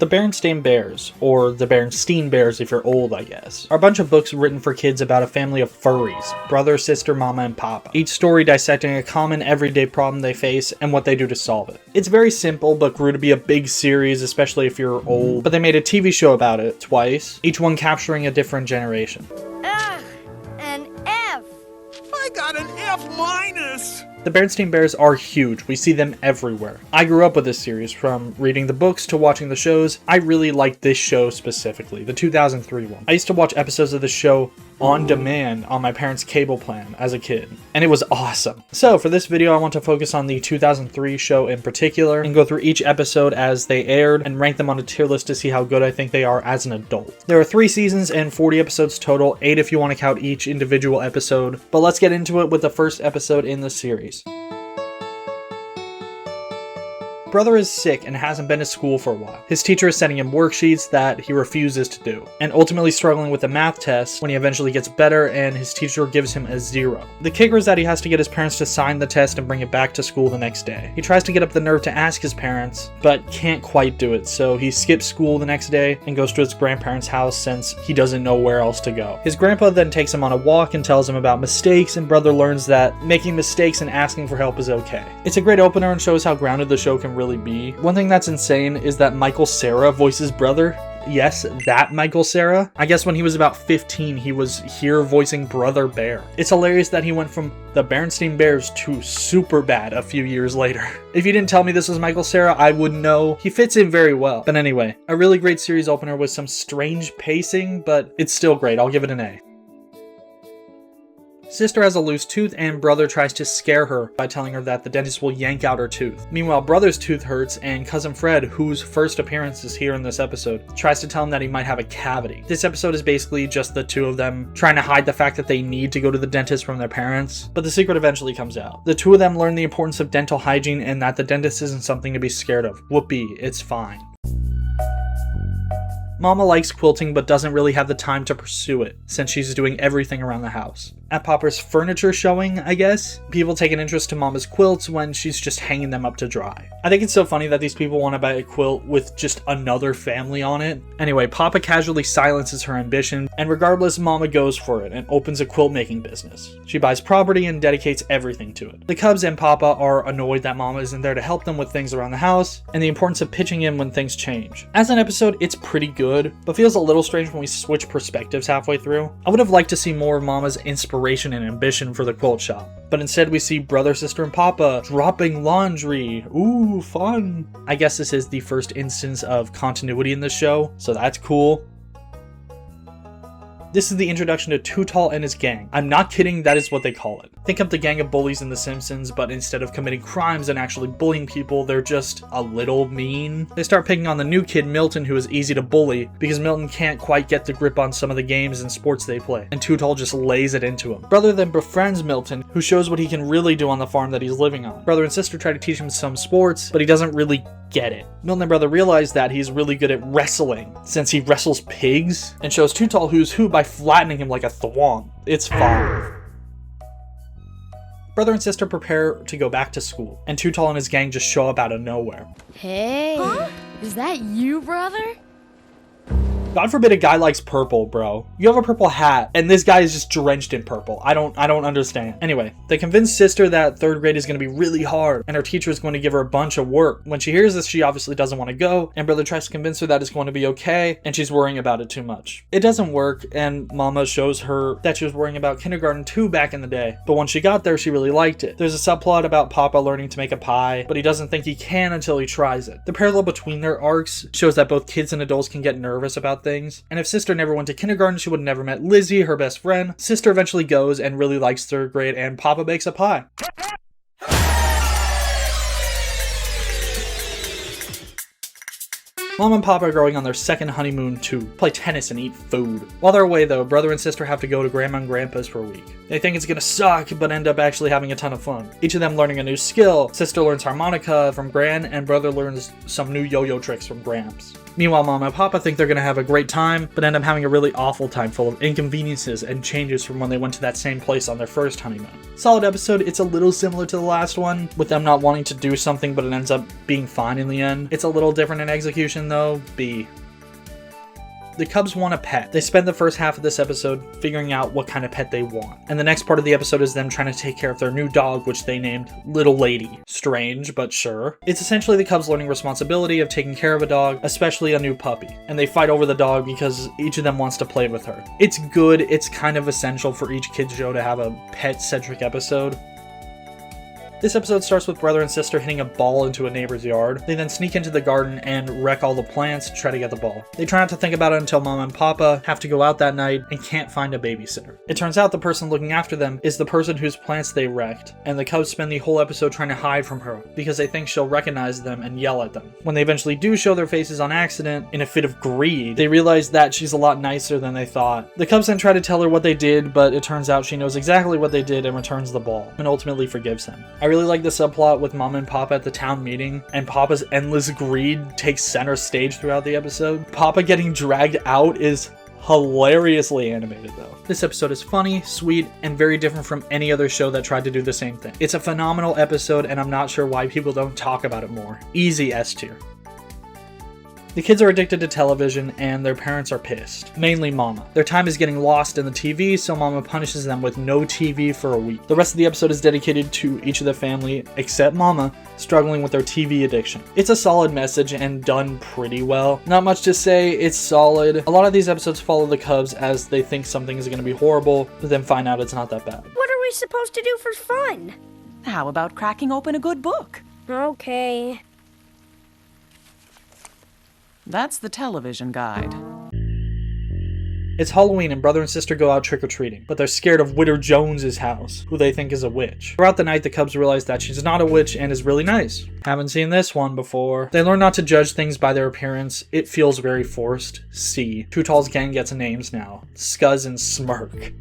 The Berenstain Bears, or the Berenstain Bears if you're old I guess, are a bunch of books written for kids about a family of furries, brother, sister, mama, and papa. Each story dissecting a common everyday problem they face and what they do to solve it. It's very simple but grew to be a big series, especially if you're old, but they made a TV show about it twice, each one capturing a different generation. Ugh, an F. I got an F minus. The Berenstain Bears are huge. We see them everywhere. I grew up with this series, from reading the books to watching the shows. I really liked this show specifically, the 2003 one. I used to watch episodes of the show on demand on my parents' cable plan as a kid, and it was awesome. So for this video, I want to focus on the 2003 show in particular and go through each episode as they aired and rank them on a tier list to see how good I think they are as an adult. There are 3 seasons and 40 episodes total, 8 if you want to count each individual episode, but let's get into it with the first episode in the series. Brother is sick and hasn't been to school for a while. His teacher is sending him worksheets that he refuses to do, and ultimately struggling with the math test when he eventually gets better and his teacher gives him a 0. The kicker is that he has to get his parents to sign the test and bring it back to school the next day. He tries to get up the nerve to ask his parents, but can't quite do it, so he skips school the next day and goes to his grandparents' house since he doesn't know where else to go. His grandpa then takes him on a walk and tells him about mistakes, and brother learns that making mistakes and asking for help is okay. It's a great opener and shows how grounded the show can really be. One thing that's insane is that Michael Cera voices brother. Yes, that Michael Cera. I guess when he was about 15, he was here voicing Brother Bear. It's hilarious that he went from the Berenstain Bears to Superbad a few years later. If you didn't tell me this was Michael Cera, I wouldn't know. He fits in very well. But anyway, a really great series opener with some strange pacing, but it's still great. I'll give it an A. Sister has a loose tooth and brother tries to scare her by telling her that the dentist will yank out her tooth. Meanwhile, brother's tooth hurts and cousin Fred, whose first appearance is here in this episode, tries to tell him that he might have a cavity. This episode is basically just the two of them trying to hide the fact that they need to go to the dentist from their parents, but the secret eventually comes out. The two of them learn the importance of dental hygiene and that the dentist isn't something to be scared of. Whoopee, it's fine. Mama likes quilting but doesn't really have the time to pursue it since she's doing everything around the house. At Papa's furniture showing, I guess, people take an interest to Mama's quilts when she's just hanging them up to dry. I think it's so funny that these people want to buy a quilt with just another family on it. Anyway, Papa casually silences her ambition, and regardless, Mama goes for it and opens a quilt making business. She buys property and dedicates everything to it. The Cubs and Papa are annoyed that Mama isn't there to help them with things around the house, and the importance of pitching in when things change. As an episode, it's pretty good, but feels a little strange when we switch perspectives halfway through. I would have liked to see more of Mama's inspiration and ambition for the quilt shop, but instead we see brother, sister, and Papa dropping laundry. Ooh, fun. I guess this is the first instance of continuity in the show, so that's cool. This is the introduction to Too Tall and his gang. I'm not kidding, that is what they call it. Think of the gang of bullies in The Simpsons, but instead of committing crimes and actually bullying people, they're just a little mean. They start picking on the new kid, Milton, who is easy to bully, because Milton can't quite get the grip on some of the games and sports they play, and Too Tall just lays it into him. Brother then befriends Milton, who shows what he can really do on the farm that he's living on. Brother and sister try to teach him some sports, but he doesn't really get it. Milton and brother realize that he's really good at wrestling, since he wrestles pigs, and shows Too Tall who's who by flattening him like a thwomp. It's fine. Brother and sister prepare to go back to school, and Too Tall and his gang just show up out of nowhere. Hey, is that you, brother? God forbid a guy likes purple, bro. You have a purple hat, and this guy is just drenched in purple. I don't understand. Anyway, they convince sister that 3rd grade is going to be really hard, and her teacher is going to give her a bunch of work. When she hears this, she obviously doesn't want to go, and brother tries to convince her that it's going to be okay, and she's worrying about it too much. It doesn't work, and Mama shows her that she was worrying about kindergarten too back in the day, but when she got there, she really liked it. There's a subplot about Papa learning to make a pie, but he doesn't think he can until he tries it. The parallel between their arcs shows that both kids and adults can get nervous about things, and if sister never went to kindergarten, she would have never met Lizzie, her best friend. Sister eventually goes and really likes 3rd grade, and Papa bakes a pie. Mom and Papa are going on their 2nd honeymoon to play tennis and eat food. While they're away though, brother and sister have to go to Grandma and Grandpa's for a week. They think it's gonna suck, but end up actually having a ton of fun. Each of them learning a new skill. Sister learns harmonica from Gran, and brother learns some new yo-yo tricks from Gramps. Meanwhile, Mama and Papa think they're gonna have a great time, but end up having a really awful time full of inconveniences and changes from when they went to that same place on their first honeymoon. Solid episode. It's a little similar to the last one, with them not wanting to do something, but it ends up being fine in the end. It's a little different in execution though. B. The Cubs want a pet. They spend the first half of this episode figuring out what kind of pet they want. And the next part of the episode is them trying to take care of their new dog, which they named Little Lady. Strange, but sure. It's essentially the Cubs learning responsibility of taking care of a dog, especially a new puppy. And they fight over the dog because each of them wants to play with her. It's good. It's kind of essential for each kid's show to have a pet-centric episode. This episode starts with brother and sister hitting a ball into a neighbor's yard. They then sneak into the garden and wreck all the plants to try to get the ball. They try not to think about it until Mama and Papa have to go out that night and can't find a babysitter. It turns out the person looking after them is the person whose plants they wrecked, and the Cubs spend the whole episode trying to hide from her because they think she'll recognize them and yell at them. When they eventually do show their faces on accident, in a fit of greed, they realize that she's a lot nicer than they thought. The Cubs then try to tell her what they did, but it turns out she knows exactly what they did and returns the ball, and ultimately forgives them. I really like the subplot with Mama and Papa at the town meeting, and Papa's endless greed takes center stage throughout the episode. Papa getting dragged out is hilariously animated though. This episode is funny, sweet, and very different from any other show that tried to do the same thing. It's a phenomenal episode, and I'm not sure why people don't talk about it more. Easy S tier. The kids are addicted to television, and their parents are pissed. Mainly Mama. Their time is getting lost in the TV, so Mama punishes them with no TV for a week. The rest of the episode is dedicated to each of the family, except Mama, struggling with their TV addiction. It's a solid message and done pretty well. Not much to say, it's solid. A lot of these episodes follow the Cubs as they think something is going to be horrible, but then find out it's not that bad. What are we supposed to do for fun? How about cracking open a good book? Okay. That's the television guide. It's Halloween and brother and sister go out trick-or-treating, but they're scared of Widow Jones's house, who they think is a witch. Throughout the night, the Cubs realize that she's not a witch and is really nice. Haven't seen this one before. They learn not to judge things by their appearance. It feels very forced. C. Too Tall's gang gets names now. Scuzz and Smirk.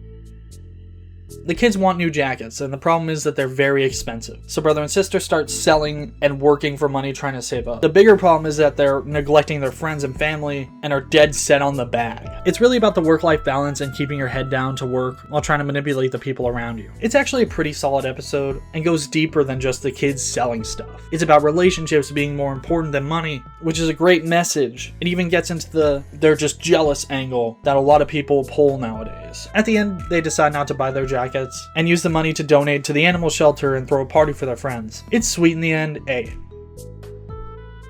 The kids want new jackets, and the problem is that they're very expensive. So brother and sister start selling and working for money trying to save up. The bigger problem is that they're neglecting their friends and family and are dead set on the bag. It's really about the work-life balance and keeping your head down to work while trying to manipulate the people around you. It's actually a pretty solid episode and goes deeper than just the kids selling stuff. It's about relationships being more important than money, which is a great message. It even gets into the they're just jealous angle that a lot of people pull nowadays. At the end, they decide not to buy their jackets and use the money to donate to the animal shelter and throw a party for their friends. It's sweet in the end. A.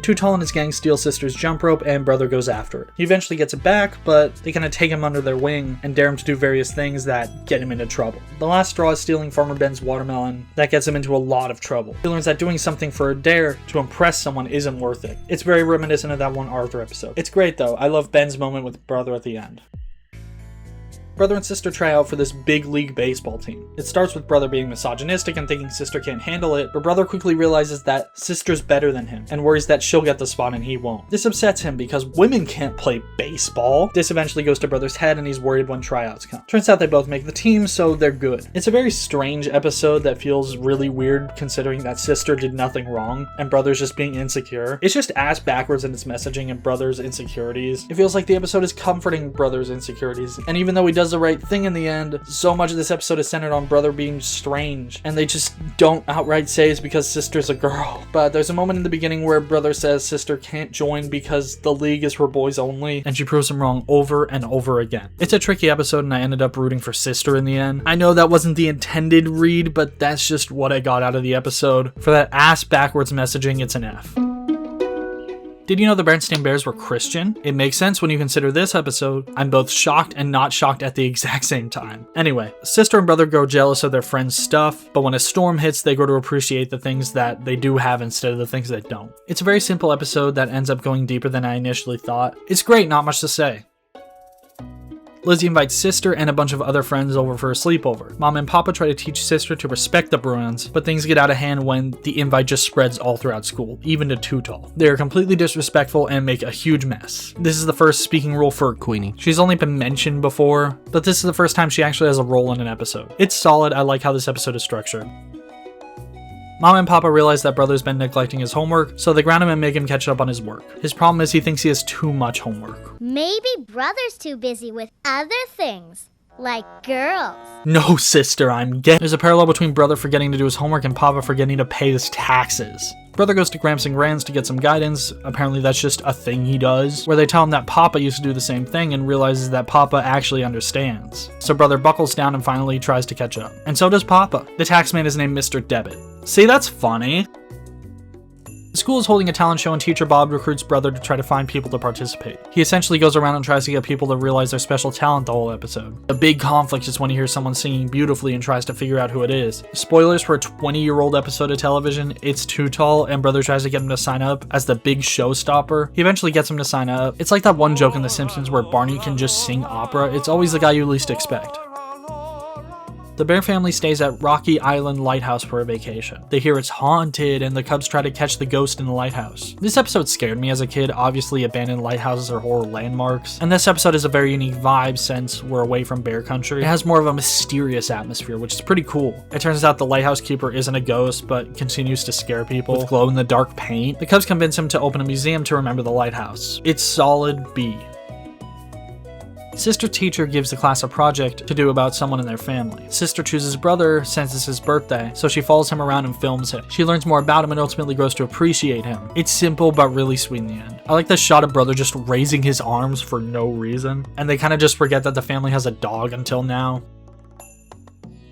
Too Tall and his gang steal sister's jump rope and brother goes after it. He eventually gets it back, but they kind of take him under their wing and dare him to do various things that get him into trouble. The last straw is stealing Farmer Ben's watermelon. That gets him into a lot of trouble. He learns that doing something for a dare to impress someone isn't worth it. It's very reminiscent of that one Arthur episode. It's great though. I love Ben's moment with brother at the end. Brother and sister try out for this big league baseball team. It starts with brother being misogynistic and thinking sister can't handle it, but brother quickly realizes that sister's better than him and worries that she'll get the spot and he won't. This upsets him because women can't play baseball. This eventually goes to brother's head and he's worried when tryouts come. Turns out they both make the team, so they're good. It's a very strange episode that feels really weird considering that sister did nothing wrong and brother's just being insecure. It's just ass backwards in its messaging and brother's insecurities. It feels like the episode is comforting brother's insecurities, and even though he does the right thing in the end, so much of this episode is centered on brother being strange, and they just don't outright say it's because sister's a girl. But there's a moment in the beginning where brother says sister can't join because the league is for boys only, and she proves him wrong over and over again. It's a tricky episode and I ended up rooting for sister in the end. I know that wasn't the intended read, but that's just what I got out of the episode. For that ass backwards messaging, it's an F. Did you know the Berenstain Bears were Christian? It makes sense when you consider this episode. I'm both shocked and not shocked at the exact same time. Anyway, sister and brother grow jealous of their friends' stuff, but when a storm hits, they grow to appreciate the things that they do have instead of the things they don't. It's a very simple episode that ends up going deeper than I initially thought. It's great, not much to say. Lizzie invites sister and a bunch of other friends over for a sleepover. Mom and Papa try to teach sister to respect the Bruins, but things get out of hand when the invite just spreads all throughout school, even to Too Tall. They are completely disrespectful and make a huge mess. This is the first speaking role for Queenie. She's only been mentioned before, but this is the first time she actually has a role in an episode. It's solid. I like how this episode is structured. Mom and Papa realize that brother's been neglecting his homework, so they ground him and make him catch up on his work. His problem is he thinks he has too much homework. Maybe brother's too busy with other things, like girls. No, sister, I'm gay. There's a parallel between brother forgetting to do his homework and Papa forgetting to pay his taxes. Brother goes to Gramps and Gran's to get some guidance. Apparently that's just a thing he does, where they tell him that Papa used to do the same thing and realizes that Papa actually understands. So brother buckles down and finally tries to catch up. And so does Papa. The taxman is named Mr. Debit. See, that's funny. The school is holding a talent show and teacher Bob recruits brother to try to find people to participate. He essentially goes around and tries to get people to realize their special talent the whole episode. The big conflict is when he hears someone singing beautifully and tries to figure out who it is. Spoilers for a 20-year-old episode of television, it's too tall and brother tries to get him to sign up as the big showstopper. He eventually gets him to sign up. It's like that one joke in The Simpsons where Barney can just sing opera. It's always the guy you least expect. The Bear family stays at Rocky Island Lighthouse for a vacation. They hear it's haunted and the Cubs try to catch the ghost in the lighthouse. This episode scared me as a kid. Obviously, abandoned lighthouses are horror landmarks. And this episode is a very unique vibe since we're away from bear country. It has more of a mysterious atmosphere, which is pretty cool. It turns out the lighthouse keeper isn't a ghost, but continues to scare people with glow-in-the-dark paint. The Cubs convince him to open a museum to remember the lighthouse. It's solid B. Sister teacher gives the class a project to do about someone in their family. Sister chooses brother since it's his birthday, so she follows him around and films him. She learns more about him and ultimately grows to appreciate him. It's simple but really sweet in the end. I like the shot of brother just raising his arms for no reason, and they kind of just forget that the family has a dog until now.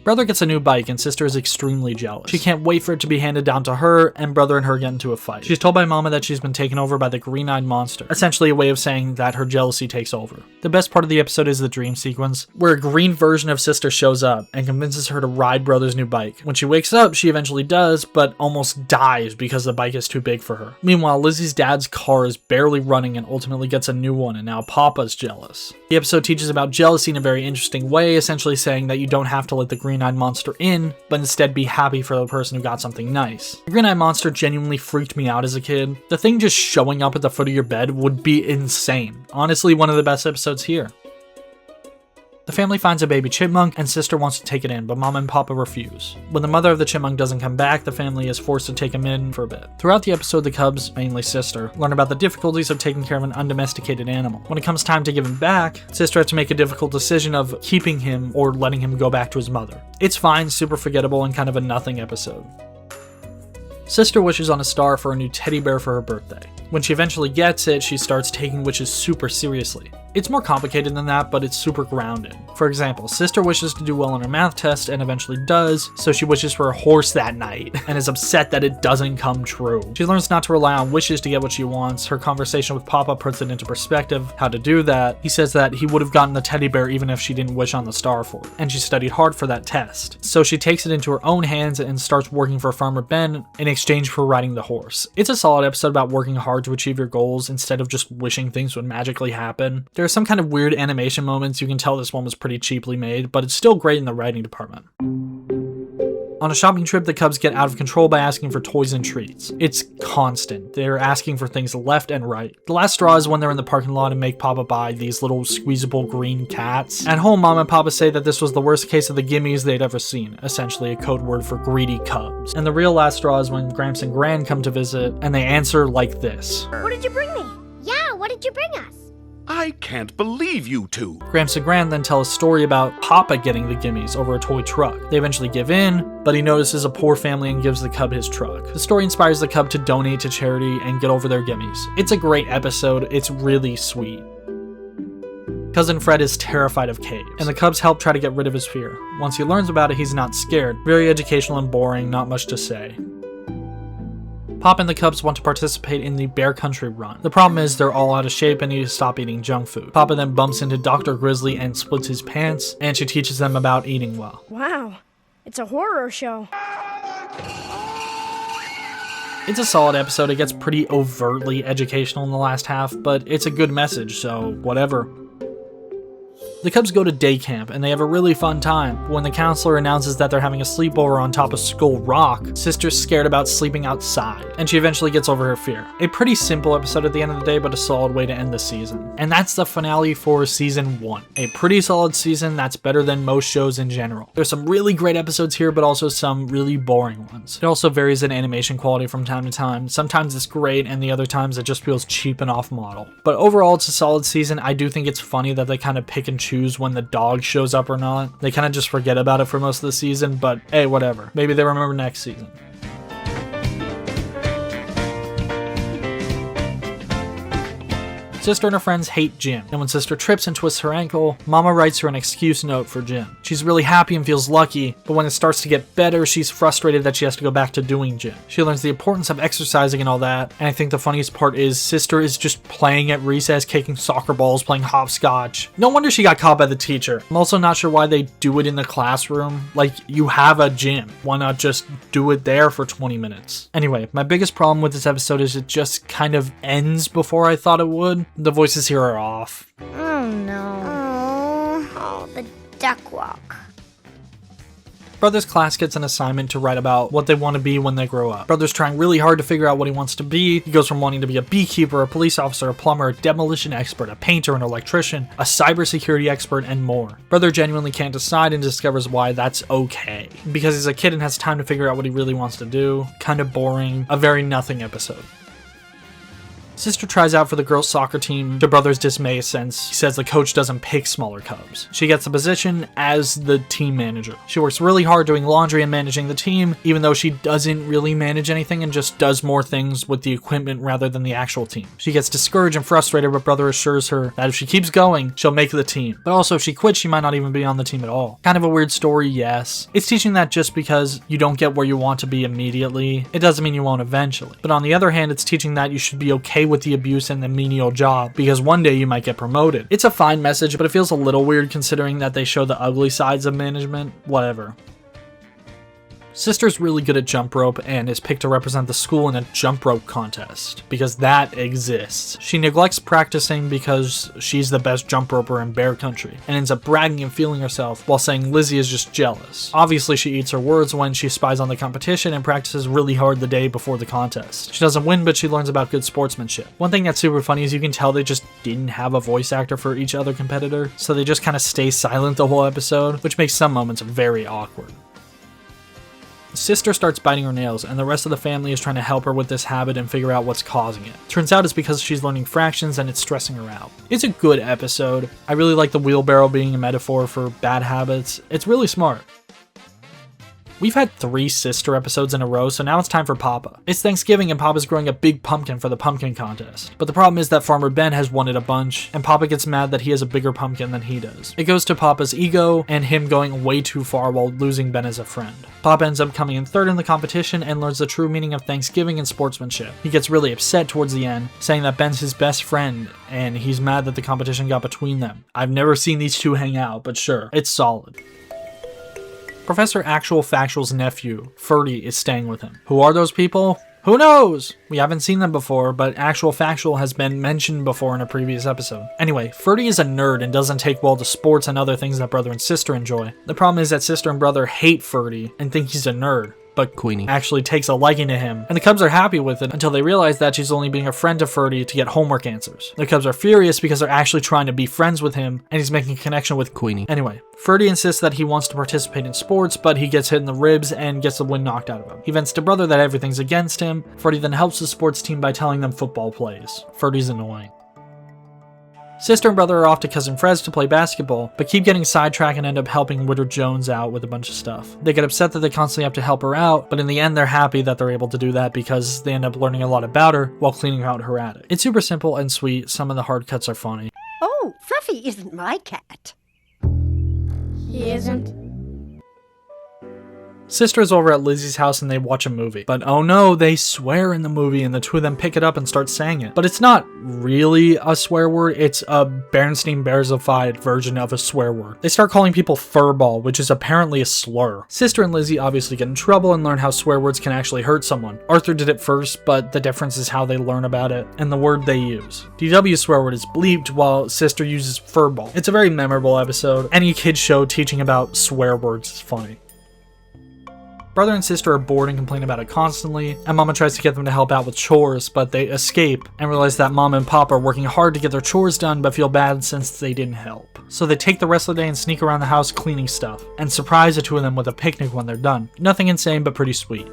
Brother gets a new bike and sister is extremely jealous. She can't wait for it to be handed down to her, and brother and her get into a fight. She's told by Mama that she's been taken over by the green-eyed monster, essentially a way of saying that her jealousy takes over. The best part of the episode is the dream sequence, where a green version of sister shows up and convinces her to ride brother's new bike. When she wakes up, she eventually does, but almost dies because the bike is too big for her. Meanwhile, Lizzie's dad's car is barely running and ultimately gets a new one, and now Papa's jealous. The episode teaches about jealousy in a very interesting way, essentially saying that you don't have to let the green-eyed monster in, but instead be happy for the person who got something nice. The green-eyed monster genuinely freaked me out as a kid. The thing just showing up at the foot of your bed would be insane. Honestly, one of the best episodes here. The family finds a baby chipmunk and sister wants to take it in, but Mom and Papa refuse. When the mother of the chipmunk doesn't come back, the family is forced to take him in for a bit. Throughout the episode, the Cubs, mainly sister, learn about the difficulties of taking care of an undomesticated animal. When it comes time to give him back, sister has to make a difficult decision of keeping him or letting him go back to his mother. It's fine, super forgettable, and kind of a nothing episode. Sister wishes on a star for a new teddy bear for her birthday. When she eventually gets it, she starts taking wishes super seriously. It's more complicated than that, but it's super grounded. For example, sister wishes to do well on her math test and eventually does, so she wishes for a horse that night and is upset that it doesn't come true. She learns not to rely on wishes to get what she wants. Her conversation with Papa puts it into perspective how to do that. He says that he would have gotten the teddy bear even if she didn't wish on the star for it, and she studied hard for that test. So she takes it into her own hands and starts working for Farmer Ben in exchange for riding the horse. It's a solid episode about working hard to achieve your goals instead of just wishing things would magically happen. There are some kind of weird animation moments. You can tell this one was pretty cheaply made, but it's still great in the writing department. On a shopping trip, the Cubs get out of control by asking for toys and treats. It's constant. They're asking for things left and right. The last straw is when they're in the parking lot and make Papa buy these little squeezable green cats. At home, Mom and Papa say that this was the worst case of the gimmies they'd ever seen, essentially a code word for greedy Cubs. And the real last straw is when Gramps and Gran come to visit, and they answer like this. What did you bring me? Yeah, what did you bring us? I can't believe you two. Gramps and Gran then tell a story about Papa getting the gimmies over a toy truck. They eventually give in, but he notices a poor family and gives the Cub his truck. The story inspires the Cub to donate to charity and get over their gimmies. It's a great episode. It's really sweet. Cousin Fred is terrified of caves, and the Cubs help try to get rid of his fear. Once he learns about it, he's not scared. Very educational and boring, not much to say. Pop and the Cubs want to participate in the Bear Country Run. The problem is they're all out of shape and need to stop eating junk food. Papa then bumps into Dr. Grizzly and splits his pants, and she teaches them about eating well. Wow, it's a horror show. It's a solid episode. It gets pretty overtly educational in the last half, but it's a good message, so whatever. The Cubs go to day camp and they have a really fun time, but when the counselor announces that they're having a sleepover on top of Skull Rock, Sister's scared about sleeping outside, and she eventually gets over her fear. A pretty simple episode at the end of the day, but a solid way to end the season. And that's the finale for season 1. A pretty solid season that's better than most shows in general. There's some really great episodes here, but also some really boring ones. It also varies in animation quality from time to time. Sometimes it's great, and the other times it just feels cheap and off model. But overall, it's a solid season. I do think it's funny that they kind of pick and choose when the dog shows up or not. They kind of just forget about it for most of the season, but hey, whatever. Maybe they remember next season. Sister and her friends hate Jim, and when Sister trips and twists her ankle, Mama writes her an excuse note for Jim. She's really happy and feels lucky, but when it starts to get better, she's frustrated that she has to go back to doing gym. She learns the importance of exercising and all that, and I think the funniest part is Sister is just playing at recess, kicking soccer balls, playing hopscotch. No wonder she got caught by the teacher. I'm also not sure why they do it in the classroom. Like, you have a gym. Why not just do it there for 20 minutes? Anyway, my biggest problem with this episode is it just kind of ends before I thought it would. The voices here are off. Oh no. Oh, the duck walk. Brother's class gets an assignment to write about what they want to be when they grow up. Brother's trying really hard to figure out what he wants to be. He goes from wanting to be a beekeeper, a police officer, a plumber, a demolition expert, a painter, an electrician, a cybersecurity expert, and more. Brother genuinely can't decide and discovers why that's okay. Because he's a kid and has time to figure out what he really wants to do. Kind of boring. A very nothing episode. Sister tries out for the girls' soccer team to Brother's dismay since he says the coach doesn't pick smaller cubs. She gets the position as the team manager. She works really hard doing laundry and managing the team, even though she doesn't really manage anything and just does more things with the equipment rather than the actual team. She gets discouraged and frustrated, but Brother assures her that if she keeps going, she'll make the team. But also if she quits, she might not even be on the team at all. Kind of a weird story, yes. It's teaching that just because you don't get where you want to be immediately, it doesn't mean you won't eventually. But on the other hand, it's teaching that you should be okay with the abuse and the menial job, because one day you might get promoted. It's a fine message, but it feels a little weird considering that they show the ugly sides of management. Whatever. Sister's really good at jump rope and is picked to represent the school in a jump rope contest, because that exists. She neglects practicing because she's the best jump roper in Bear Country, and ends up bragging and feeling herself while saying Lizzie is just jealous. Obviously she eats her words when she spies on the competition and practices really hard the day before the contest. She doesn't win, but she learns about good sportsmanship. One thing that's super funny is you can tell they just didn't have a voice actor for each other competitor, so they just kind of stay silent the whole episode, which makes some moments very awkward. Sister starts biting her nails, and the rest of the family is trying to help her with this habit and figure out what's causing it. Turns out it's because she's learning fractions and it's stressing her out. It's a good episode. I really like the wheelbarrow being a metaphor for bad habits. It's really smart. We've had 3 Sister episodes in a row, so now it's time for Papa. It's Thanksgiving and Papa's growing a big pumpkin for the pumpkin contest. But the problem is that Farmer Ben has won it a bunch, and Papa gets mad that he has a bigger pumpkin than he does. It goes to Papa's ego and him going way too far while losing Ben as a friend. Papa ends up coming in 3rd in the competition and learns the true meaning of Thanksgiving and sportsmanship. He gets really upset towards the end, saying that Ben's his best friend, and he's mad that the competition got between them. I've never seen these two hang out, but sure, it's solid. Professor Actual Factual's nephew, Ferdy, is staying with him. Who are those people? Who knows? We haven't seen them before, but Actual Factual has been mentioned before in a previous episode. Anyway, Ferdy is a nerd and doesn't take well to sports and other things that Brother and Sister enjoy. The problem is that Sister and Brother hate Ferdy and think he's a nerd, but Queenie actually takes a liking to him, and the Cubs are happy with it until they realize that she's only being a friend to Ferdy to get homework answers. The Cubs are furious because they're actually trying to be friends with him, and he's making a connection with Queenie. Anyway, Ferdy insists that he wants to participate in sports, but he gets hit in the ribs and gets the wind knocked out of him. He vents to Brother that everything's against him. Ferdy then helps the sports team by telling them football plays. Ferdy's annoying. Sister and Brother are off to Cousin Fred's to play basketball, but keep getting sidetracked and end up helping Woodard Jones out with a bunch of stuff. They get upset that they constantly have to help her out, but in the end they're happy that they're able to do that because they end up learning a lot about her while cleaning out her attic. It's super simple and sweet. Some of the hard cuts are funny. Oh, Fluffy isn't my cat. He isn't. Sister is over at Lizzie's house and they watch a movie. But oh no, they swear in the movie and the two of them pick it up and start saying it. But it's not really a swear word, it's a Berenstain Bearsified version of a swear word. They start calling people furball, which is apparently a slur. Sister and Lizzie obviously get in trouble and learn how swear words can actually hurt someone. Arthur did it first, but the difference is how they learn about it and the word they use. DW's swear word is bleeped while Sister uses furball. It's a very memorable episode. Any kid show teaching about swear words is funny. Brother and sister are bored and complain about it constantly, and Mama tries to get them to help out with chores, but they escape and realize that Mama and Papa are working hard to get their chores done but feel bad since they didn't help. So they take the rest of the day and sneak around the house cleaning stuff, and surprise the two of them with a picnic when they're done. Nothing insane but pretty sweet.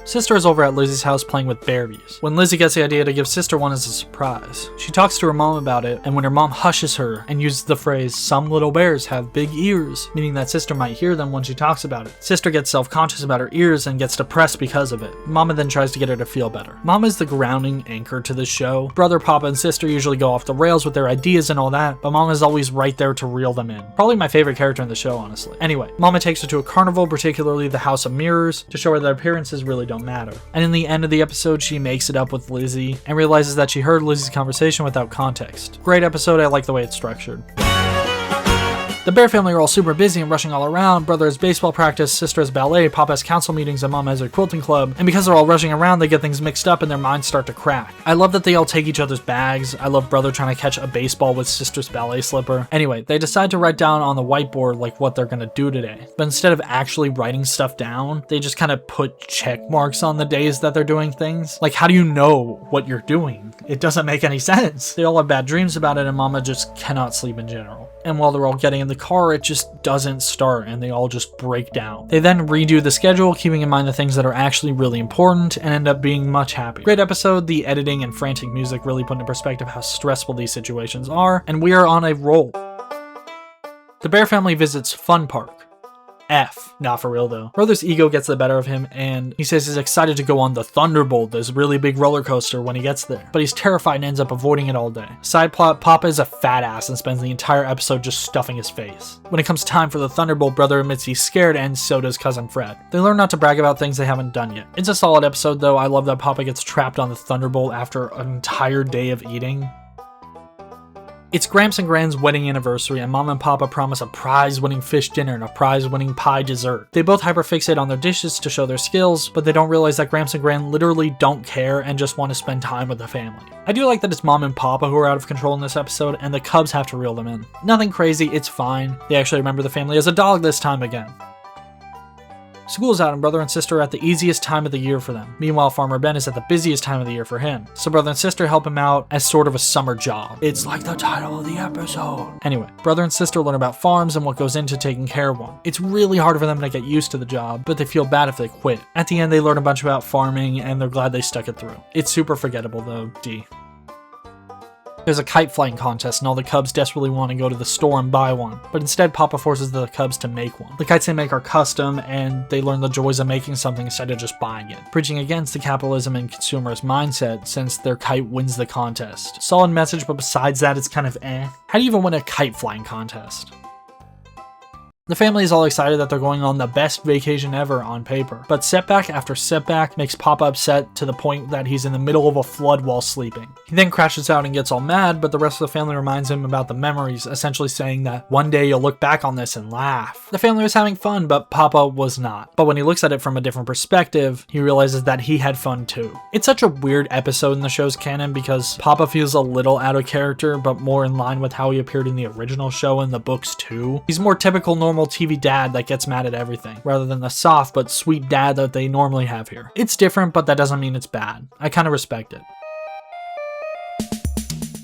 Sister is over at Lizzie's house playing with berries, when Lizzie gets the idea to give Sister one as a surprise. She talks to her mom about it, and when her mom hushes her and uses the phrase, "Some little bears have big ears," meaning that Sister might hear them when she talks about it. Sister gets self-conscious about her ears and gets depressed because of it. Mama then tries to get her to feel better. Mama is the grounding anchor to the show. Brother, Papa, and Sister usually go off the rails with their ideas and all that, but Mama is always right there to reel them in. Probably my favorite character in the show, honestly. Anyway, Mama takes her to a carnival, particularly the House of Mirrors, to show her that appearances really don't matter. And in the end of the episode, she makes it up with Lizzie and realizes that she heard Lizzie's conversation without context. Great episode, I like the way it's structured. The Bear family are all super busy and rushing all around. Brother has baseball practice, sister has ballet, Papa has council meetings, and Mama has her quilting club. And because they're all rushing around, they get things mixed up and their minds start to crack. I love that they all take each other's bags. I love Brother trying to catch a baseball with sister's ballet slipper. Anyway, they decide to write down on the whiteboard like what they're gonna do today. But instead of actually writing stuff down, they just kind of put check marks on the days that they're doing things. Like, how do you know what you're doing? It doesn't make any sense. They all have bad dreams about it and Mama just cannot sleep in general. And while they're all getting in the car, it just doesn't start and they all just break down. They then redo the schedule, keeping in mind the things that are actually really important, and end up being much happier. Great episode. The editing and frantic music really put into perspective how stressful these situations are, and we are on a roll. The Bear family visits Fun Park. F. Not for real though. Brother's ego gets the better of him and he says he's excited to go on the Thunderbolt, this really big roller coaster, when he gets there. But he's terrified and ends up avoiding it all day. Side plot, Papa is a fat ass and spends the entire episode just stuffing his face. When it comes time for the Thunderbolt, Brother admits he's scared and so does Cousin Fred. They learn not to brag about things they haven't done yet. It's a solid episode though. I love that Papa gets trapped on the Thunderbolt after an entire day of eating. It's Gramps and Gran's wedding anniversary and Mom and Papa promise a prize-winning fish dinner and a prize-winning pie dessert. They both hyperfixate on their dishes to show their skills, but they don't realize that Gramps and Gran literally don't care and just want to spend time with the family. I do like that it's Mom and Papa who are out of control in this episode and the Cubs have to reel them in. Nothing crazy, it's fine. They actually remember the family as a dog this time again. School's out and Brother and Sister are at the easiest time of the year for them. Meanwhile, Farmer Ben is at the busiest time of the year for him. So Brother and Sister help him out as sort of a summer job. It's like the title of the episode. Anyway, Brother and Sister learn about farms and what goes into taking care of one. It's really hard for them to get used to the job, but they feel bad if they quit. At the end, they learn a bunch about farming and they're glad they stuck it through. It's super forgettable though, D. There's a kite flying contest and all the Cubs desperately want to go to the store and buy one, but instead Papa forces the Cubs to make one. The kites they make are custom and they learn the joys of making something instead of just buying it, preaching against the capitalism and consumerist mindset since their kite wins the contest. Solid message, but besides that it's kind of eh. How do you even win a kite flying contest? The family is all excited that they're going on the best vacation ever on paper, but setback after setback makes Papa upset to the point that he's in the middle of a flood while sleeping. He then crashes out and gets all mad, but the rest of the family reminds him about the memories, essentially saying that one day you'll look back on this and laugh. The family was having fun, but Papa was not. But when he looks at it from a different perspective, he realizes that he had fun too. It's such a weird episode in the show's canon because Papa feels a little out of character, but more in line with how he appeared in the original show and the books too. He's more typical normal TV dad that gets mad at everything, rather than the soft but sweet dad that they normally have here. It's different, but that doesn't mean it's bad. I kind of respect it.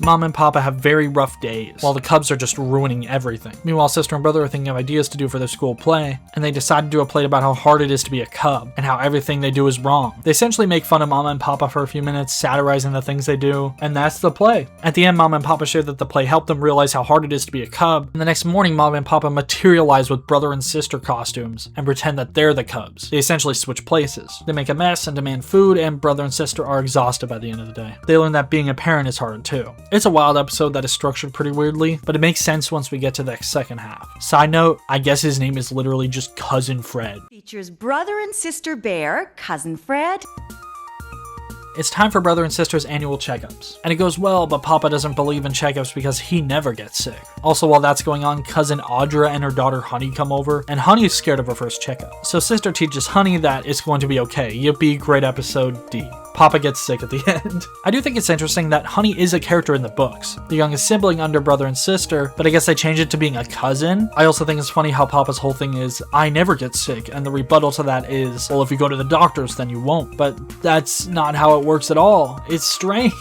Mom and Papa have very rough days, while the Cubs are just ruining everything. Meanwhile, Sister and Brother are thinking of ideas to do for their school play, and they decide to do a play about how hard it is to be a Cub, and how everything they do is wrong. They essentially make fun of Mama and Papa for a few minutes, satirizing the things they do, and that's the play. At the end, Mama and Papa share that the play helped them realize how hard it is to be a Cub, and the next morning, Mama and Papa materialize with Brother and Sister costumes, and pretend that they're the Cubs. They essentially switch places. They make a mess and demand food, and Brother and Sister are exhausted by the end of the day. They learn that being a parent is hard too. It's a wild episode that is structured pretty weirdly, but it makes sense once we get to the second half. Side note, I guess his name is literally just Cousin Fred. Features brother and sister bear, cousin Fred. It's time for brother and sister's annual checkups. And it goes well, but Papa doesn't believe in checkups because he never gets sick. Also, while that's going on, cousin Audra and her daughter Honey come over, and Honey is scared of her first checkup. So sister teaches Honey that it's going to be okay. Yippee, great episode, D. Papa gets sick at the end. I do think it's interesting that Honey is a character in the books, the youngest sibling under brother and sister, but I guess they changed it to being a cousin. I also think it's funny how Papa's whole thing is, I never get sick, and the rebuttal to that is, well, if you go to the doctors, then you won't. But that's not how it works at all. It's strange.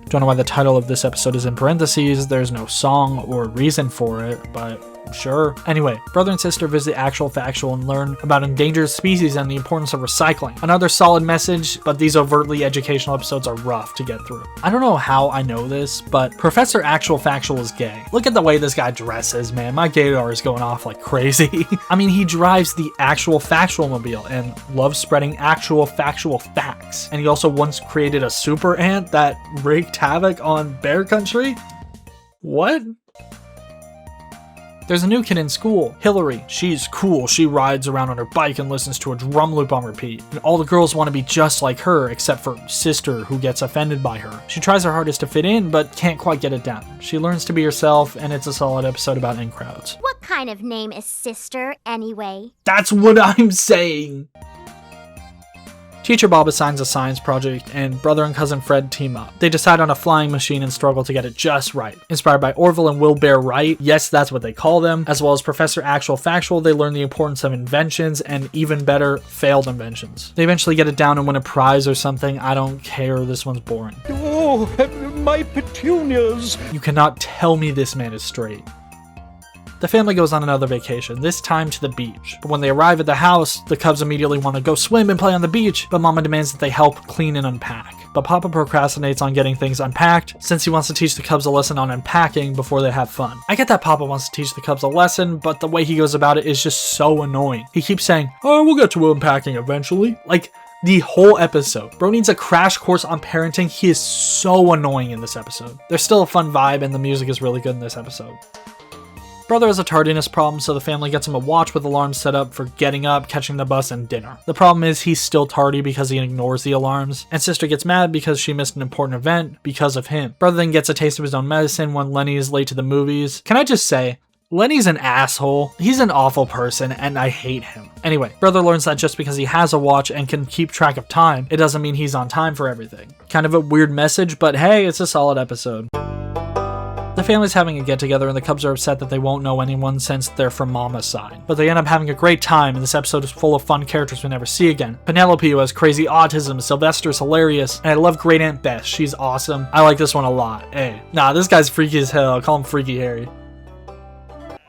Don't know why the title of this episode is in parentheses. There's no song or reason for it, but sure. Anyway, brother and sister visit Actual Factual and learn about endangered species and the importance of recycling. Another solid message, but these overtly educational episodes are rough to get through. I don't know how I know this, but Professor Actual Factual is gay. Look at the way this guy dresses, man. My gaydar is going off like crazy. I mean, he drives the Actual Factual mobile and loves spreading actual factual facts. And he also once created a super ant that wreaked havoc on Bear Country. What? There's a new kid in school, Hillary. She's cool. She rides around on her bike and listens to a drum loop on repeat. And all the girls want to be just like her, except for Sister, who gets offended by her. She tries her hardest to fit in, but can't quite get it down. She learns to be herself, and it's a solid episode about in crowds. What kind of name is Sister, anyway? That's what I'm saying! Teacher Bob assigns a science project, and brother and cousin Fred team up. They decide on a flying machine and struggle to get it just right. Inspired by Orville and Will Bear Wright, yes, that's what they call them, as well as Professor Actual Factual, they learn the importance of inventions, and even better, failed inventions. They eventually get it down and win a prize or something. I don't care, this one's boring. Oh, my petunias! You cannot tell me this man is straight. The family goes on another vacation, this time to the beach. But when they arrive at the house, the Cubs immediately want to go swim and play on the beach, but Mama demands that they help clean and unpack. But Papa procrastinates on getting things unpacked, since he wants to teach the Cubs a lesson on unpacking before they have fun. I get that Papa wants to teach the Cubs a lesson, but the way he goes about it is just so annoying. He keeps saying, oh, we'll get to unpacking eventually. Like, the whole episode. Bro needs a crash course on parenting. He is so annoying in this episode. There's still a fun vibe, and the music is really good in this episode. Brother has a tardiness problem, so the family gets him a watch with alarms set up for getting up, catching the bus, and dinner. The problem is he's still tardy because he ignores the alarms, and sister gets mad because she missed an important event because of him. Brother then gets a taste of his own medicine when Lenny is late to the movies. Can I just say, Lenny's an asshole. He's an awful person, and I hate him. Anyway, brother learns that just because he has a watch and can keep track of time, it doesn't mean he's on time for everything. Kind of a weird message, but hey, it's a solid episode. The family's having a get-together and the Cubs are upset that they won't know anyone since they're from Mama's side. But they end up having a great time, and this episode is full of fun characters we never see again. Penelope, who has crazy autism, Sylvester's hilarious, and I love Great Aunt Bess. She's awesome. I like this one a lot. Hey, nah, this guy's freaky as hell. Call him Freaky Harry.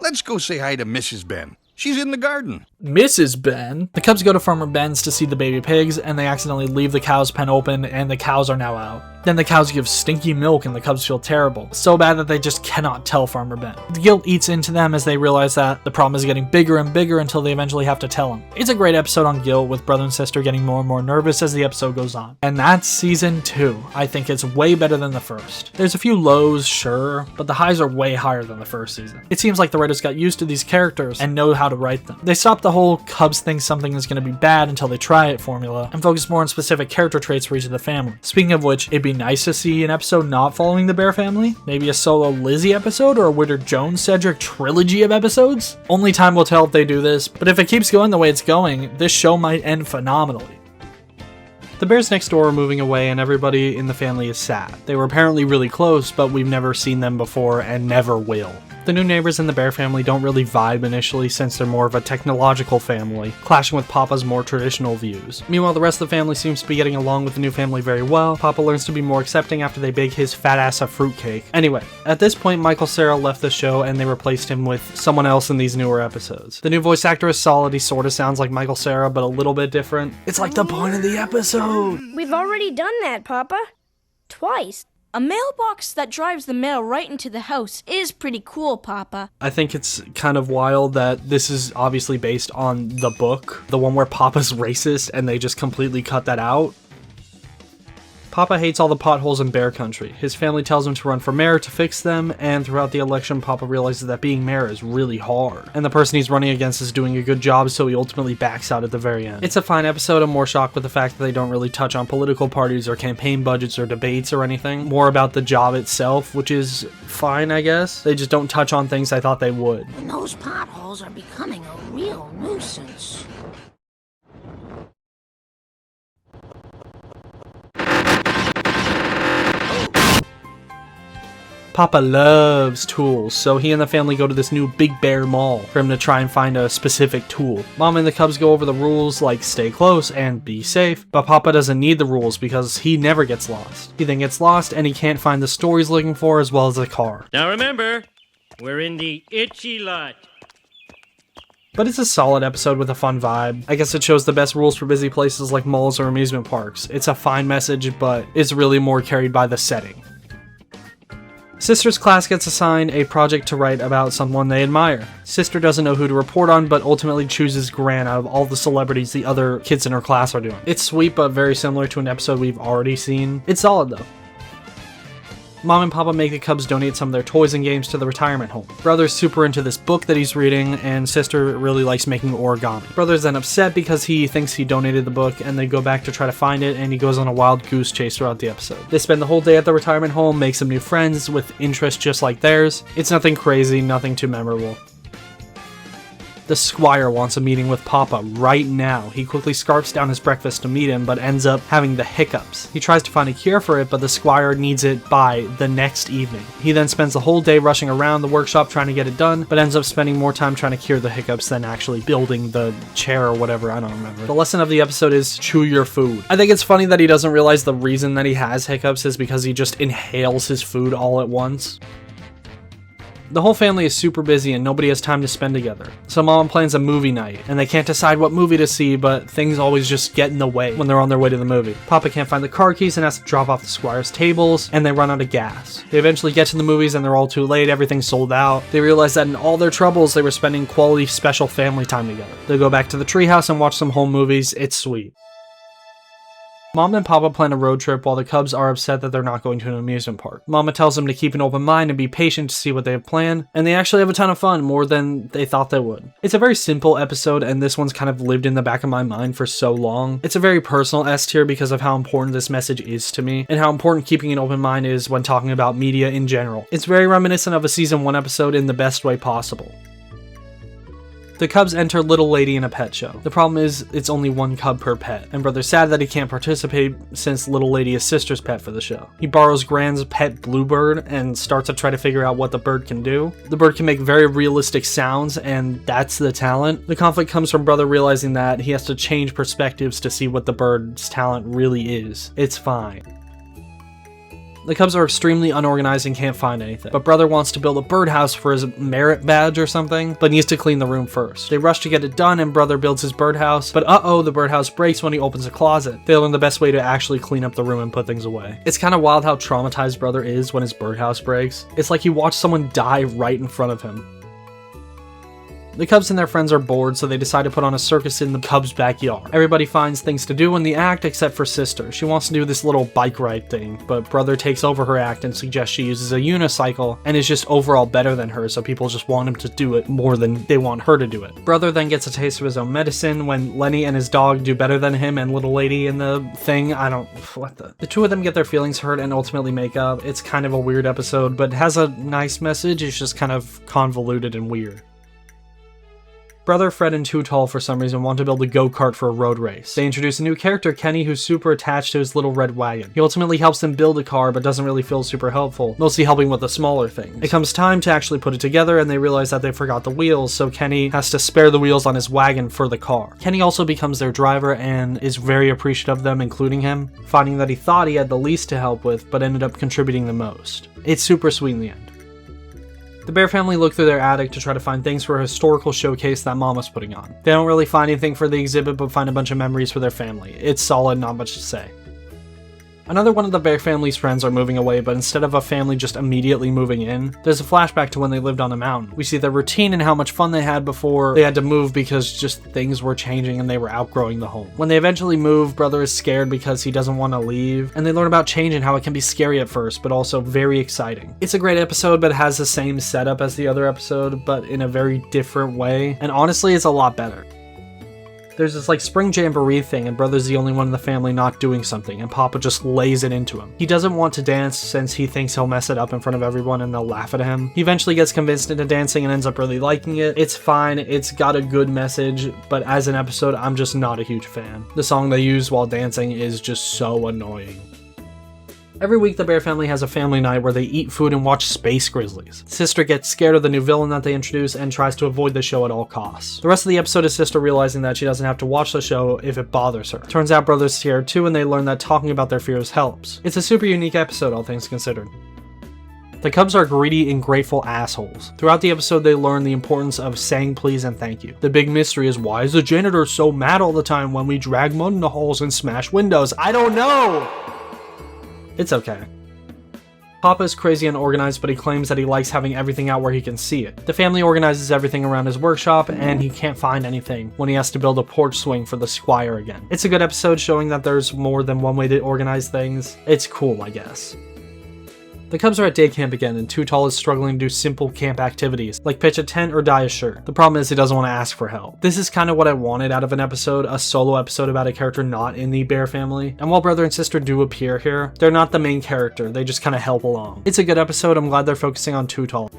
Let's go say hi to Mrs. Ben. She's in the garden. Mrs. Ben? The Cubs go to Farmer Ben's to see the baby pigs, and they accidentally leave the cow's pen open, and the cows are now out. Then the cows give stinky milk and the Cubs feel terrible. So bad that they just cannot tell Farmer Ben. The guilt eats into them as they realize that the problem is getting bigger and bigger until they eventually have to tell him. It's a great episode on guilt, with brother and sister getting more and more nervous as the episode goes on. And that's season 2. I think it's way better than the first. There's a few lows, sure, but the highs are way higher than the first season. It seems like the writers got used to these characters and know how to write them. They stopped the whole Cubs think something is going to be bad until they try it formula and focus more on specific character traits for each of the family. Speaking of which, it'd be nice to see an episode not following the Bear family. Maybe a solo Lizzie episode or a Witter Jones Cedric trilogy of episodes? Only time will tell if they do this, but if it keeps going the way it's going, this show might end phenomenally. The bears next door are moving away and everybody in the family is sad. They were apparently really close, but we've never seen them before and never will. The new neighbors in the bear family don't really vibe initially since they're more of a technological family, clashing with Papa's more traditional views. Meanwhile, the rest of the family seems to be getting along with the new family very well. Papa learns to be more accepting after they bake his fat ass a fruitcake. Anyway, at this point, Michael Cera left the show and they replaced him with someone else in these newer episodes. The new voice actor is solid. He sort of sounds like Michael Cera, but a little bit different. It's like the point of the episode. We've already done that, Papa. Twice. A mailbox that drives the mail right into the house is pretty cool, Papa. I think it's kind of wild that this is obviously based on the book, the one where Papa's racist and they just completely cut that out. Papa hates all the potholes in Bear Country. His family tells him to run for mayor to fix them, and throughout the election, Papa realizes that being mayor is really hard. And the person he's running against is doing a good job, so he ultimately backs out at the very end. It's a fine episode. I'm more shocked with the fact that they don't really touch on political parties or campaign budgets or debates or anything. More about the job itself, which is fine, I guess. They just don't touch on things I thought they would. And those potholes are becoming a real nuisance. Papa loves tools, so he and the family go to this new Big Bear Mall for him to try and find a specific tool. Mom and the Cubs go over the rules like stay close and be safe, but Papa doesn't need the rules because he never gets lost. He then gets lost and he can't find the store he's looking for as well as the car. Now remember, we're in the itchy lot. But it's a solid episode with a fun vibe. I guess it shows the best rules for busy places like malls or amusement parks. It's a fine message, but it's really more carried by the setting. Sister's class gets assigned a project to write about someone they admire. Sister doesn't know who to report on, but ultimately chooses Gran out of all the celebrities the other kids in her class are doing. It's sweet, but very similar to an episode we've already seen. It's solid though. Mom and Papa make the Cubs donate some of their toys and games to the retirement home. Brother's super into this book that he's reading, and Sister really likes making origami. Brother's then upset because he thinks he donated the book, and they go back to try to find it, and he goes on a wild goose chase throughout the episode. They spend the whole day at the retirement home, make some new friends with interests just like theirs. It's nothing crazy, nothing too memorable. The Squire wants a meeting with Papa right now. He quickly scarfs down his breakfast to meet him, but ends up having the hiccups. He tries to find a cure for it, but the Squire needs it by the next evening. He then spends the whole day rushing around the workshop trying to get it done, but ends up spending more time trying to cure the hiccups than actually building the chair or whatever, I don't remember. The lesson of the episode is chew your food. I think it's funny that he doesn't realize the reason that he has hiccups is because he just inhales his food all at once. The whole family is super busy and nobody has time to spend together. So Mom plans a movie night, and they can't decide what movie to see, but things always just get in the way when they're on their way to the movie. Papa can't find the car keys and has to drop off the Squire's tables, and they run out of gas. They eventually get to the movies and they're all too late, everything's sold out. They realize that in all their troubles, they were spending quality special family time together. They go back to the treehouse and watch some home movies. It's sweet. Mom and Papa plan a road trip while the Cubs are upset that they're not going to an amusement park. Mama tells them to keep an open mind and be patient to see what they have planned, and they actually have a ton of fun, more than they thought they would. It's a very simple episode, and this one's kind of lived in the back of my mind for so long. It's a very personal S tier because of how important this message is to me, and how important keeping an open mind is when talking about media in general. It's very reminiscent of a season 1 episode in the best way possible. The Cubs enter Little Lady in a pet show. The problem is, it's only one cub per pet, and Brother's sad that he can't participate since Little Lady is Sister's pet for the show. He borrows Gran's pet bluebird and starts to try to figure out what the bird can do. The bird can make very realistic sounds, and that's the talent. The conflict comes from Brother realizing that he has to change perspectives to see what the bird's talent really is. It's fine. The Cubs are extremely unorganized and can't find anything, but Brother wants to build a birdhouse for his merit badge or something, but needs to clean the room first. They rush to get it done and Brother builds his birdhouse, but the birdhouse breaks when he opens a closet. They learn the best way to actually clean up the room and put things away. It's kind of wild how traumatized Brother is when his birdhouse breaks. It's like he watched someone die right in front of him. The Cubs and their friends are bored, so they decide to put on a circus in the Cubs' backyard. Everybody finds things to do in the act except for Sister. She wants to do this little bike ride thing, but Brother takes over her act and suggests she uses a unicycle and is just overall better than her, so people just want him to do it more than they want her to do it. Brother then gets a taste of his own medicine when Lenny and his dog do better than him and Little Lady in the thing. The two of them get their feelings hurt and ultimately make up. It's kind of a weird episode, but it has a nice message. It's just kind of convoluted and weird. Brother, Fred, and Too Tall for some reason want to build a go-kart for a road race. They introduce a new character, Kenny, who's super attached to his little red wagon. He ultimately helps them build a car, but doesn't really feel super helpful, mostly helping with the smaller things. It comes time to actually put it together, and they realize that they forgot the wheels, so Kenny has to spare the wheels on his wagon for the car. Kenny also becomes their driver and is very appreciative of them, including him, finding that he thought he had the least to help with, but ended up contributing the most. It's super sweet in the end. The Bear family look through their attic to try to find things for a historical showcase that Mom was putting on. They don't really find anything for the exhibit, but find a bunch of memories for their family. It's solid, not much to say. Another one of the Bear family's friends are moving away, but instead of a family just immediately moving in, there's a flashback to when they lived on a mountain. We see their routine and how much fun they had before they had to move because just things were changing and they were outgrowing the home. When they eventually move, brother is scared because he doesn't want to leave, and they learn about change and how it can be scary at first, but also very exciting. It's a great episode, but it has the same setup as the other episode, but in a very different way, and honestly, it's a lot better. There's this like spring jamboree thing and brother's the only one in the family not doing something and Papa just lays it into him. He doesn't want to dance since he thinks he'll mess it up in front of everyone and they'll laugh at him. He eventually gets convinced into dancing and ends up really liking it. It's fine, it's got a good message, but as an episode, I'm just not a huge fan. The song they use while dancing is just so annoying. Every week, the Bear family has a family night where they eat food and watch Space Grizzlies. Sister gets scared of the new villain that they introduce and tries to avoid the show at all costs. The rest of the episode is Sister realizing that she doesn't have to watch the show if it bothers her. Turns out brother's scared too, and they learn that talking about their fears helps. It's a super unique episode, all things considered. The Cubs are greedy and grateful assholes. Throughout the episode, they learn the importance of saying please and thank you. The big mystery is, why is the janitor so mad all the time when we drag mud in the halls and smash windows? I don't know! It's okay. Papa is crazy and unorganized, but he claims that he likes having everything out where he can see it. The family organizes everything around his workshop, and he can't find anything when he has to build a porch swing for the squire again. It's a good episode showing that there's more than one way to organize things. It's cool, I guess. The Cubs are at day camp again, and Too Tall is struggling to do simple camp activities, like pitch a tent or dye a shirt. The problem is he doesn't want to ask for help. This is kind of what I wanted out of an episode, a solo episode about a character not in the Bear family. And while brother and sister do appear here, they're not the main character, they just kind of help along. It's a good episode, I'm glad they're focusing on Too Tall.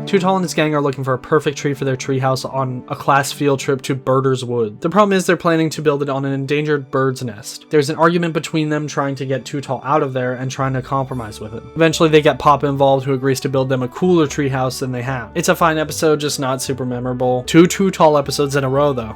Too Tall and his gang are looking for a perfect tree for their treehouse on a class field trip to Birders Wood. The problem is they're planning to build it on an endangered bird's nest. There's an argument between them trying to get Too Tall out of there and trying to compromise with it. Eventually they get Papa involved, who agrees to build them a cooler treehouse than they have. It's a fine episode, just not super memorable. 2 Too Tall episodes in a row though.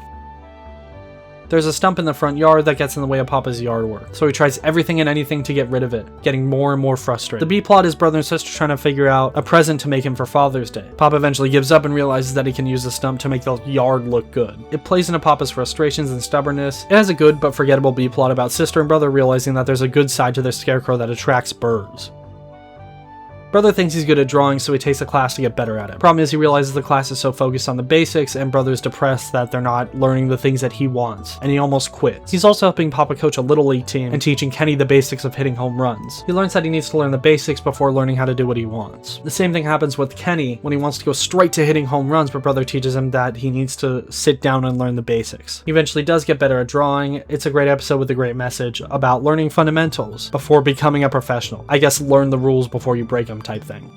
There's a stump in the front yard that gets in the way of Papa's yard work, so he tries everything and anything to get rid of it, getting more and more frustrated. The B-plot is brother and sister trying to figure out a present to make him for Father's Day. Papa eventually gives up and realizes that he can use the stump to make the yard look good. It plays into Papa's frustrations and stubbornness. It has a good but forgettable B-plot about sister and brother realizing that there's a good side to their scarecrow that attracts birds. Brother thinks he's good at drawing, so he takes a class to get better at it. Problem is, he realizes the class is so focused on the basics, and brother's depressed that they're not learning the things that he wants, and he almost quits. He's also helping Papa coach a little league team and teaching Kenny the basics of hitting home runs. He learns that he needs to learn the basics before learning how to do what he wants. The same thing happens with Kenny when he wants to go straight to hitting home runs, but brother teaches him that he needs to sit down and learn the basics. He eventually does get better at drawing. It's a great episode with a great message about learning fundamentals before becoming a professional. I guess learn the rules before you break them type thing.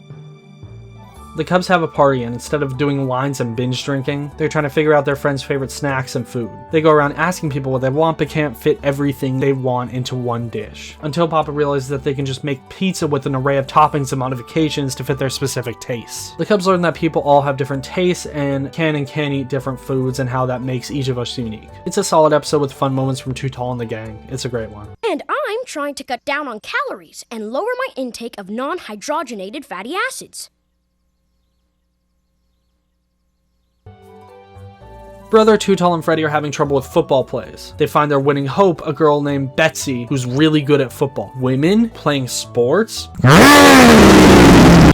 The Cubs have a party, and instead of doing lines and binge drinking, they're trying to figure out their friends' favorite snacks and food. They go around asking people what they want, but can't fit everything they want into one dish. Until Papa realizes that they can just make pizza with an array of toppings and modifications to fit their specific tastes. The Cubs learn that people all have different tastes and can eat different foods, and how that makes each of us unique. It's a solid episode with fun moments from Too Tall and the gang. It's a great one. And I'm trying to cut down on calories and lower my intake of non-hydrogenated fatty acids. Brother, Too Tall, and Freddy are having trouble with football plays. They find their winning hope, a girl named Betsy, who's really good at football. Women playing sports?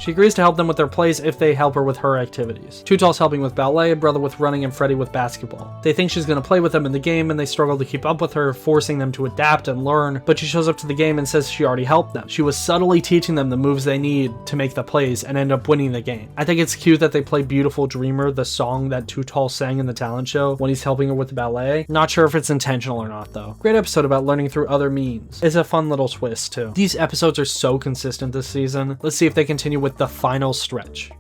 She agrees to help them with their plays if they help her with her activities. Too Tall's helping with ballet, brother with running, and Freddy with basketball. They think she's going to play with them in the game, and they struggle to keep up with her, forcing them to adapt and learn, but she shows up to the game and says she already helped them. She was subtly teaching them the moves they need to make the plays and end up winning the game. I think it's cute that they play Beautiful Dreamer, the song that Too Tall sang in the talent show when he's helping her with the ballet. Not sure if it's intentional or not though. Great episode about learning through other means. It's a fun little twist too. These episodes are so consistent this season. Let's see if they continue with the final stretch.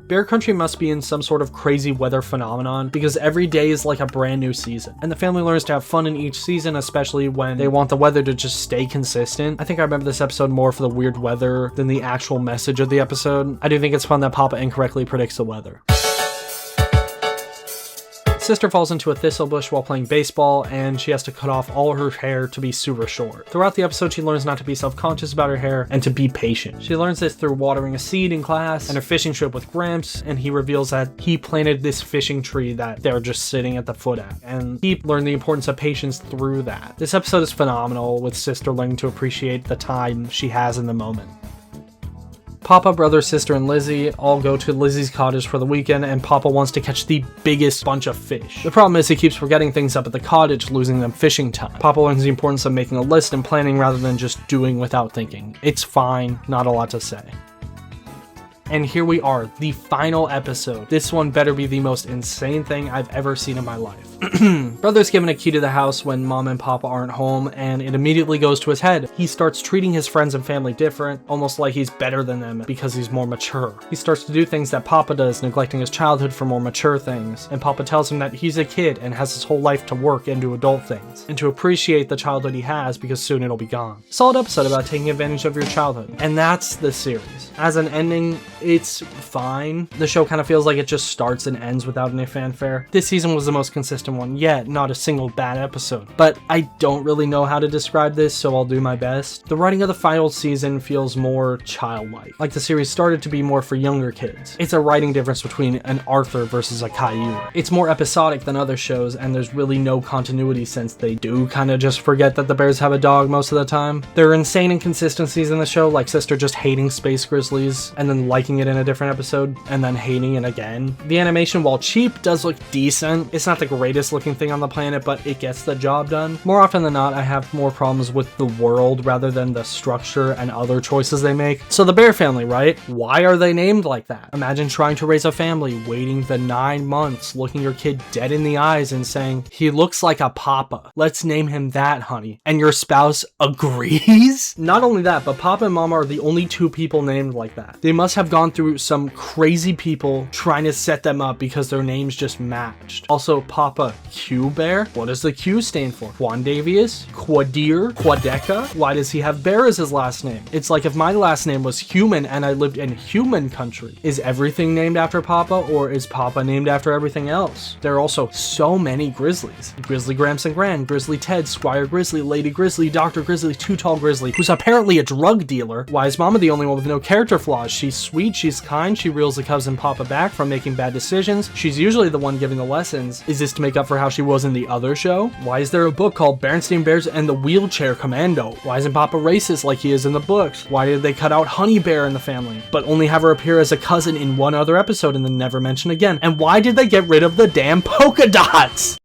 Bear Country must be in some sort of crazy weather phenomenon because every day is like a brand new season. And the family learns to have fun in each season, especially when they want the weather to just stay consistent. I think I remember this episode more for the weird weather than the actual message of the episode. I do think it's fun that Papa incorrectly predicts the weather. Sister falls into a thistle bush while playing baseball, and she has to cut off all her hair to be super short. Throughout the episode, she learns not to be self-conscious about her hair and to be patient. She learns this through watering a seed in class and a fishing trip with Gramps, and he reveals that he planted this fishing tree that they're just sitting at the foot at, and he learned the importance of patience through that. This episode is phenomenal, with Sister learning to appreciate the time she has in the moment. Papa, brother, sister, and Lizzie all go to Lizzie's cottage for the weekend, and Papa wants to catch the biggest bunch of fish. The problem is he keeps forgetting things up at the cottage, losing them fishing time. Papa learns the importance of making a list and planning rather than just doing without thinking. It's fine, not a lot to say. And here we are, the final episode. This one better be the most insane thing I've ever seen in my life. Brother's given a key to the house when Mom and Papa aren't home, and it immediately goes to his head. He starts treating his friends and family different, almost like he's better than them because he's more mature. He starts to do things that Papa does, neglecting his childhood for more mature things, and Papa tells him that he's a kid and has his whole life to work and do adult things, and to appreciate the childhood he has because soon it'll be gone. Solid episode about taking advantage of your childhood, and that's the series. As an ending, it's fine. The show kind of feels like it just starts and ends without any fanfare. This season was the most consistent one yet, not a single bad episode. But I don't really know how to describe this, so I'll do my best. The writing of the final season feels more childlike, like the series started to be more for younger kids. It's a writing difference between an Arthur versus a Caillou. It's more episodic than other shows, and there's really no continuity since they do kind of just forget that the bears have a dog most of the time. There are insane inconsistencies in the show, like Sister just hating space grizzlies, and then liking it in a different episode, and then hating it again. The animation, while cheap, does look decent. It's not the greatest looking thing on the planet, but it gets the job done. More often than not, I have more problems with the world rather than the structure and other choices they make. So the bear family, right? Why are they named like that? Imagine trying to raise a family, waiting the 9 months, looking your kid dead in the eyes and saying, he looks like a papa. Let's name him that, honey. And your spouse agrees? Not only that, but Papa and Mama are the only 2 people named like that. They must have gone through some crazy people trying to set them up because their names just matched. Also, Papa Q Bear? What does the Q stand for? Quandavius? Quadir? Quadeca? Why does he have Bear as his last name? It's like if my last name was Human and I lived in human country. Is everything named after Papa, or is Papa named after everything else? There are also so many Grizzlies. Grizzly Gramps and Gran, Grizzly Ted, Squire Grizzly, Lady Grizzly, Dr. Grizzly, Too Tall Grizzly, who's apparently a drug dealer. Why is Mama the only one with no character flaws? She's sweet, she's kind, she reels the cubs and Papa back from making bad decisions. She's usually the one giving the lessons. Is this to make up for how she was in the other show? Why is there a book called Berenstain Bears and the Wheelchair Commando? Why isn't Papa racist like he is in the books? Why did they cut out Honey Bear in the family, but only have her appear as a cousin in one other episode and then never mention again? And why did they get rid of the damn polka dots?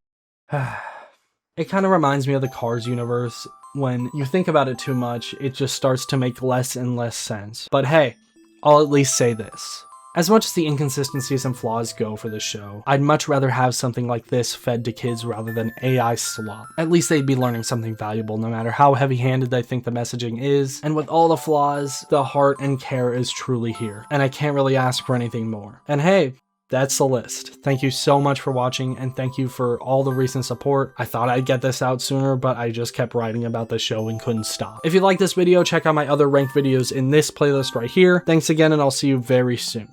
It kind of reminds me of the Cars universe. When you think about it too much, it just starts to make less and less sense. But hey, I'll at least say this. As much as the inconsistencies and flaws go for this show, I'd much rather have something like this fed to kids rather than AI slop. At least they'd be learning something valuable no matter how heavy-handed they think the messaging is, and with all the flaws, the heart and care is truly here, and I can't really ask for anything more. And hey, that's the list. Thank you so much for watching, and thank you for all the recent support. I thought I'd get this out sooner, but I just kept writing about the show and couldn't stop. If you like this video, check out my other ranked videos in this playlist right here. Thanks again, and I'll see you very soon.